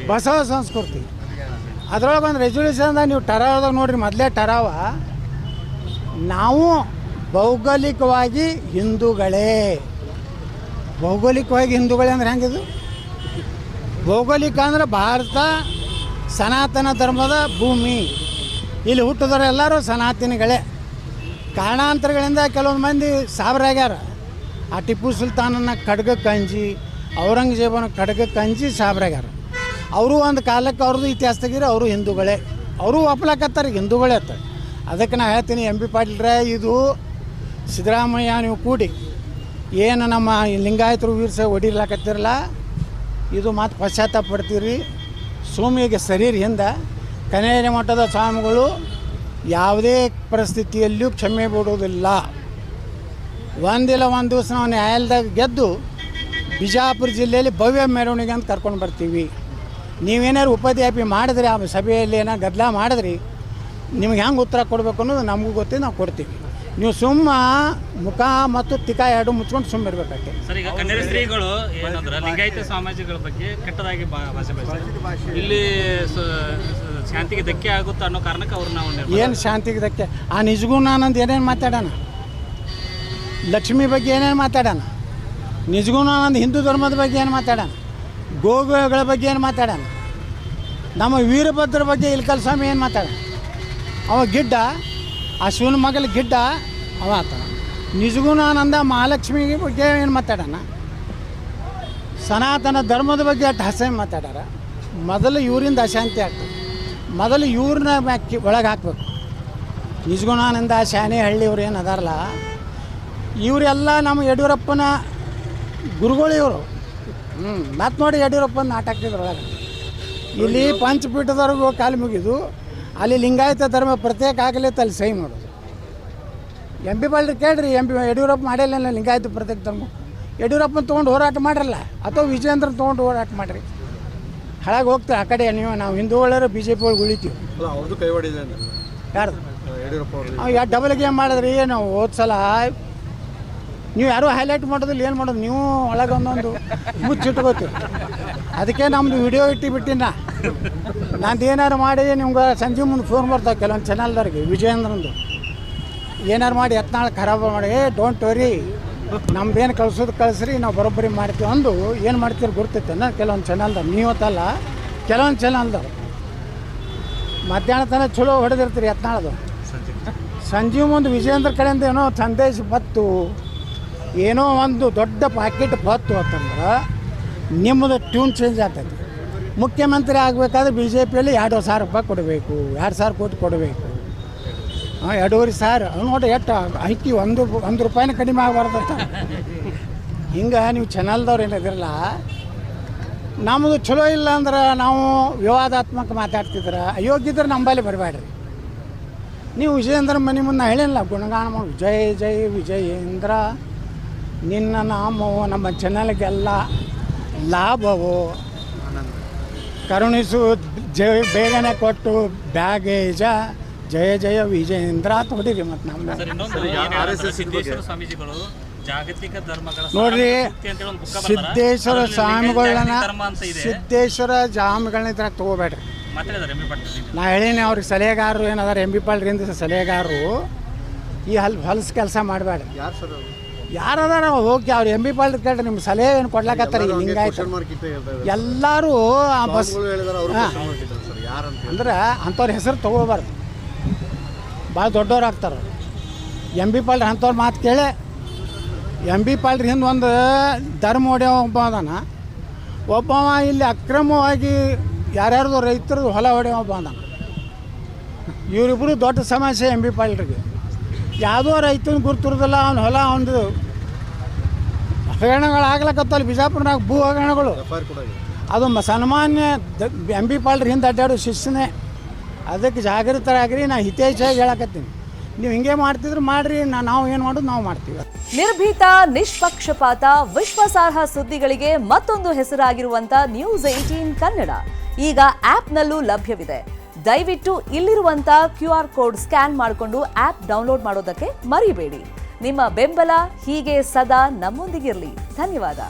ಬಸವ ಸಂಸ್ಕೃತಿ ಅದ್ರೊಳಗೆ ಒಂದು ರೆಸೊಲ್ಯೂಷನ್ದಾಗ ನೀವು ಟರಾವದಾಗ ನೋಡ್ರಿ. ಮೊದಲೇ ಟರಾವ ನಾವು ಭೌಗೋಳಿಕವಾಗಿ ಹಿಂದೂಗಳೇ. ಭೌಗೋಳಿಕವಾಗಿ ಹಿಂದೂಗಳೇ ಅಂದ್ರೆ ಹೆಂಗಿದು? ಭೌಗೋಳಿಕ ಅಂದ್ರೆ ಭಾರತ ಸನಾತನ ಧರ್ಮದ ಭೂಮಿ. ಇಲ್ಲಿ ಹುಟ್ಟಿದವರು ಎಲ್ಲರೂ ಸನಾತನಿಗಳೇ. ಕಾರಣಾಂತರಗಳಿಂದ ಕೆಲವೊಂದು ಮಂದಿ ಸಾಬ್ರಾಗ್ಯಾರ. ಆ ಟಿಪ್ಪು ಸುಲ್ತಾನನ ಖಡ್ಗಕ್ಕೆ ಅಂಜಿ, ಔರಂಗಜೇಬನ ಖಡ್ಗಕ್ಕೆ ಅಂಜಿ ಸಾಬ್ರಾಗ್ಯಾರ. ಅವರು ಒಂದು ಕಾಲಕ್ಕೆ ಅವ್ರದ್ದು ಇತಿಹಾಸ ತೆಗೀರಿ, ಅವರು ಹಿಂದೂಗಳೇ. ಅವರು ಒಪ್ಲಕತ್ತಾರೆ ಹಿಂದೂಗಳೇ ಅಂತ. ಅದಕ್ಕೆ ನಾನು ಹೇಳ್ತೀನಿ, ಎಂ ಬಿ ಪಾಟೀಲ್ರೆ, ಇದು ಸಿದ್ದರಾಮಯ್ಯ ನೀವು ಕೂಡಿ ಏನು ನಮ್ಮ ಲಿಂಗಾಯತರು ವೀರ್ಸ ಹೊಡಿಲಾಕತ್ತಿರಲ್ಲ, ಇದು ಮಾತು ಪಶ್ಚಾತ್ತಾಪ ಪಡ್ತೀರಿ. ಸೋಮಿಗೆ ಶರೀರ ಹಿಂದೆ ಕನೇರಿ ಮಠದ ಸ್ವಾಮಿಗಳು ಯಾವುದೇ ಪರಿಸ್ಥಿತಿಯಲ್ಲಿಯೂ ಕ್ಷಮೆ ಬಿಡೋದಿಲ್ಲ. ಒಂದಿಲ್ಲ ಒಂದು ದಿವಸ ನಾವು ನ್ಯಾಯಾಲಯದಾಗ ಗೆದ್ದು ಬಿಜಾಪುರ ಜಿಲ್ಲೆಯಲ್ಲಿ ಭವ್ಯ ಮೆರವಣಿಗೆ ಅಂತ ಕರ್ಕೊಂಡು ಬರ್ತೀವಿ. ನೀವೇನಾದ್ರು ಉಪದ್ಯಾಪಿ ಮಾಡಿದ್ರಿ, ಆ ಸಭೆಯಲ್ಲಿ ಏನೋ ಗದ್ದಲ ಮಾಡಿದ್ರಿ, ನಿಮ್ಗೆ ಹೆಂಗೆ ಉತ್ತರ ಕೊಡಬೇಕು ಅನ್ನೋದು ನಮಗೂ ಗೊತ್ತಿದೆ, ನಾವು ಕೊಡ್ತೀವಿ. ನೀವು ಸುಮ್ಮ ಮುಖ ಮತ್ತು ತಿಕ್ಕ ಎರಡು ಮುಚ್ಕೊಂಡು ಸುಮ್ಮ ಇರಬೇಕಾಗ್ತದೆ. ಸರ್, ಈಗ ಕನ್ನಡ ಶ್ರೀಗಳು ಏನಂದ್ರೆ ಲಿಂಗಾಯತ ಸಮಾಜಗಳ ಬಗ್ಗೆ ಕೆಟ್ಟದಾಗಿ ಭಾಷೆ ಇಲ್ಲಿ ಶಾಂತಿಗೆ ಧಕ್ಕೆ ಆಗುತ್ತೆ ಅನ್ನೋ ಕಾರಣಕ್ಕೆ ಅವ್ರು ನಾವು ಏನು ಶಾಂತಿಗೆ ಧಕ್ಕೆ? ಆ ನಿಜಗುಣಾನಂದ್ ಏನೇನು ಮಾತಾಡೋಣ, ಲಕ್ಷ್ಮಿ ಬಗ್ಗೆ ಏನೇನು ಮಾತಾಡೋಣ, ನಿಜಗುಣಾನಂದ್ ಹಿಂದೂ ಧರ್ಮದ ಬಗ್ಗೆ ಏನು ಮಾತಾಡೋಣ, ಗೋವುಗಳ ಬಗ್ಗೆ ಏನು ಮಾತಾಡೋಣ, ನಮ್ಮ ವೀರಭದ್ರ ಬಗ್ಗೆ ಇಲ್ಕಲ್ ಸ್ವಾಮಿ ಏನು ಮಾತಾಡೋಣ. ಅವ ಗಿಡ್ಡ, ಆ ಶಿವನ ಮಗಲ ಗಿಡ್ಡ ಅವ ಆತ. ನಿಜಗುಣಾನಂದ ಮಹಾಲಕ್ಷ್ಮಿ ಬಗ್ಗೆ ಏನು ಮಾತಾಡೋಣ, ಸನಾತನ ಧರ್ಮದ ಬಗ್ಗೆ ಅಷ್ಟು ಹಸೆ ಮಾತಾಡಾರ. ಮೊದಲು ಇವರಿಂದ ಅಶಾಂತಿ ಆಗ್ತದೆ. ಮೊದಲು ಇವ್ರನ್ನ ಒಳಗೆ ಹಾಕ್ಬೇಕು. ನಿಜಗುಣಾನಂದ, ಶಾಣೆಹಳ್ಳಿ ಇವ್ರು ಏನು ಅದಾರಲ್ಲ, ಇವರೆಲ್ಲ ನಮ್ಮ ಯಡಿಯೂರಪ್ಪನ ಗುರುಗಳು ಇವರು. ಮತ್ತು ನೋಡಿ ಯಡಿಯೂರಪ್ಪನ ನಾಟ ಹಾಕ್ತಿದ್ರು ಒಳಗೆ. ಇಲ್ಲಿ ಪಂಚಪೀಠದವ್ರಿಗೂ ಕಾಲು ಮುಗಿದು, ಅಲ್ಲಿ ಲಿಂಗಾಯತ ಧರ್ಮ ಪ್ರತ್ಯೇಕ ಆಗಲಿತ್ತು, ಅಲ್ಲಿ ಸಹಿ ಮಾಡೋದು. ಎಂ ಪಿ ಪಾಟೀಲ್ ಕೇಳ್ರಿ, ಯಡಿಯೂರಪ್ಪ ಮಾಡಿಲ್ಲ ಲಿಂಗಾಯತ ಪ್ರತ್ಯೇಕ ಧರ್ಮ. ಯಡಿಯೂರಪ್ಪನ ತೊಗೊಂಡು ಹೋರಾಟ ಮಾಡಿರಲ್ಲ, ಅಥವಾ ವಿಜಯೇಂದ್ರನ ತೊಗೊಂಡು ಹೋರಾಟ ಮಾಡಿರಿ. ಹಾಳಾಗಿ ಹೋಗ್ತೀವಿ ಆ ಕಡೆ. ನಾವು ಹಿಂದೂಗಳರು ಬಿ ಜೆ ಪಿ ಒಳಗೆ ಉಳಿತೀವಿ. ಯಾರ್ದು? ಯಾ ಡಬಲ್ ಗೇಮ್ ಮಾಡಿದ್ರಿ. ನಾವು ಹೋದ ಸಲ ನೀವು ಯಾರೂ ಹೈಲೈಟ್ ಮಾಡೋದಿಲ್ಲ, ಏನು ಮಾಡೋದು ನೀವು ಒಳಗೆ ಒಂದೊಂದು ಮುಚ್ಚಿಟ್ಕೋತೀವಿ. ಅದಕ್ಕೆ ನಮ್ಮದು ವಿಡಿಯೋ ಇಟ್ಟಿಬಿಟ್ಟಿನ. ನಂದು ಏನಾರು ಮಾಡಿ ನಿಮ್ಗೆ ಸಂಜೆ ಮುಂದೆ ಫೋನ್ ಬರ್ತಾವೆ ಕೆಲವೊಂದು ಚಾನಲ್ದವ್ರಿಗೆ, ವಿಜಯೇಂದ್ರಂದು ಏನಾರು ಮಾಡಿ ಎತ್ನಾಳು ಖರಾಬ್ ಮಾಡಿ, ಡೋಂಟ್ ವರಿ, ನಮ್ದೇನು ಕಳ್ಸೋದು ಕಳಿಸ್ರಿ, ನಾವು ಬರೋಬ್ಬರಿ ಮಾಡ್ತೀವಿ ಅಂದು ಏನು ಮಾಡ್ತೀರಿ ಗೊತ್ತೈತೆ ನಾ. ಕೆಲವೊಂದು ಚಾನಲ್ದವ್ರು, ನೀವತ್ತಲ್ಲ, ಕೆಲವೊಂದು ಚಾನಲ್ದವ್ರು ಮಧ್ಯಾಹ್ನ ತನಕ ಚಲೋ ಹೊಡೆದಿರ್ತೀರಿ ಎತ್ನಾಳದು. ಸಂಜೆ ಮುಂದೆ ವಿಜಯೇಂದ್ರ ಕಡೆಯಿಂದ ಏನೋ ಸಂದೇಶ ಬತ್ತು, ಏನೋ ಒಂದು ದೊಡ್ಡ ಪ್ಯಾಕೆಟ್ ಬತ್ತು ಅಂತಂದ್ರೆ ನಿಮ್ಮದು ಟ್ಯೂನ್ ಚೇಂಜ್ ಆಗ್ತೈತಿ. ಮುಖ್ಯಮಂತ್ರಿ ಆಗಬೇಕಾದ್ರೆ ಬಿ ಜೆ ಪಿಯಲ್ಲಿ 2,000 ರೂಪಾಯಿ ಕೊಡಬೇಕು, 2,000 ಕೋಟಿ ಕೊಡಬೇಕು. 2,500 ನೋಡಿ ಎಷ್ಟು ಐಕಿ, ಒಂದು ರೂಪಾಯಿನ ಕಡಿಮೆ ಆಗಬಾರ್ದಂತ. ಹಿಂಗೆ ನೀವು ಚಾನಲ್ದವ್ರು ಏನಿದಿರಲ್ಲ, ನಮ್ಮದು ಚಲೋ ಇಲ್ಲ ಅಂದ್ರೆ ನಾವು ವಿವಾದಾತ್ಮಕ ಮಾತಾಡ್ತಿದ್ರೆ ಅಯೋಗ್ಯದ್ರೆ ನಂಬಲ್ಲಿ ಬರಬೇಡ್ರಿ. ನೀವು ವಿಜಯೇಂದ್ರ ಮನೆ ಮುಂದೆ ಹೇಳಿಲ್ಲ ಗುಣಗಾನ ಮಾಡಿ, ಜೈ ಜೈ ವಿಜಯೇಂದ್ರ, ನಿನ್ನ ನಾಮವು ನಮ್ಮ ಚಾನಲ್ಗೆಲ್ಲ ಲಾಭವು, ಕರುಣಿಸು ಬೇಗನೆ ಕೊಟ್ಟು ಬ್ಯಾಗೇಜ, ಜಯ ಜಯ ವಿಜಯೇಂದ್ರ ಅಂತ ಹೊಡೀರಿ. ಮತ್ತು ನಮ್ಮ ನೋಡ್ರಿ, ಸಿದ್ದೇಶ್ವರ ಸ್ವಾಮಿಗಳನ್ನ ಇದ್ರಾಗ ತೊಗೋಬೇಡ್ರಿ. ನಾ ಹೇಳೀನಿ ಅವ್ರಿಗೆ ಸಲಹೆಗಾರರು ಏನದಾರ, ಎಂ ಬಿ ಪಾಟೀಲ್ರಿಂದ ಸಲಹೆಗಾರರು, ಈ ಹೊಲಸು ಕೆಲಸ ಮಾಡಬೇಡ್ರಿ. ಯಾರದಾರ ಹೋಗಿ ಅವ್ರು ಎಂ ಬಿ ಪಾಟೀಲ್ ಕೇಳ್ರಿ, ನಿಮ್ಮ ಸಲಹೆ ಏನು ಕೊಡ್ಲಾಕತ್ತಾರೆ. ಹಿಂಗಾಯ್ತು ಎಲ್ಲರೂ ಆ ಬಸ್ ಅಂದ್ರೆ ಅಂಥವ್ರ ಹೆಸರು ತೊಗೋಬಾರ್ದು, ಭಾಳ ದೊಡ್ಡವ್ರು ಆಗ್ತಾರೆ. ಎಂ ಬಿ ಪಾಟೀಲ್ ಅಂಥವ್ರ ಮಾತು ಕೇಳಿ. ಎಂ ಬಿ ಪಾಟೀಲ್ ಹಿಂದೆ ಒಂದು ಧರ್ಮ ಹೊಡೆಯವ ಒಬ್ಬ ಅದಾನ, ಒಬ್ಬವ ಇಲ್ಲಿ ಅಕ್ರಮವಾಗಿ ಯಾರ್ಯಾರ್ದು ರೈತರದ್ದು ಹೊಲ ಹೊಡೆಯವ ಒಬ್ಬ ಅದಾನ. ಇವರಿಬ್ಬರು ದೊಡ್ಡ ಸಮಸ್ಯೆ ಎಂ ಬಿ ಪಾಟೀಲ್ರಿಗೆ. ಯಾವುದೋ ರೈತನ ಗುರುತಿರೋದಿಲ್ಲ, ಅವ್ನ ಹೊಲ ಒಂದು ಹಗರಣಗಳಾಗ್ಲಕತ್ತಲ್ಲಿ ಬಿಜಾಪುರನಾಗ ಭೂ ಹಗರಣಗಳು. ಅದು ಸನ್ಮಾನ್ಯ ಎಂ ಬಿ ಪಾಟೀಲ್ ಹಿಂದೆ ಅಡ್ಡಾಡೋ ಶಿಸ್ನೇ. ಅದಕ್ಕೆ ಜಾಗೃತರಾಗಿರಿ. ನಾ ಹಿತೇಚ್ಛಾಗಿ ಹೇಳಕತ್ತೀನಿ, ನೀವು ಹಿಂಗೆ ಮಾಡ್ತಿದ್ರೆ ಮಾಡ್ರಿ, ನಾವು ಏನು ಮಾಡೋದು ನಾವು ಮಾಡ್ತೀವಿ. ನಿರ್ಭೀತ, ನಿಷ್ಪಕ್ಷಪಾತ, ವಿಶ್ವಾಸಾರ್ಹ ಸುದ್ದಿಗಳಿಗೆ ಮತ್ತೊಂದು ಹೆಸರಾಗಿರುವಂತ News18 ಕನ್ನಡ ಈಗ ಆಪ್ನಲ್ಲೂ ಲಭ್ಯವಿದೆ. ದಯವಿಟ್ಟು ಇಲ್ಲಿರುವಂತ QR ಕೋಡ್ ಸ್ಕ್ಯಾನ್ ಮಾಡಿಕೊಂಡು ಆಪ್ ಡೌನ್ಲೋಡ್ ಮಾಡೋದಕ್ಕೆ ಮರಿಬೇಡಿ. ನಿಮ್ಮ ಬೆಂಬಲ ಹೀಗೆ ಸದಾ ನಮ್ಮೊಂದಿಗಿರಲಿ. ಧನ್ಯವಾದ.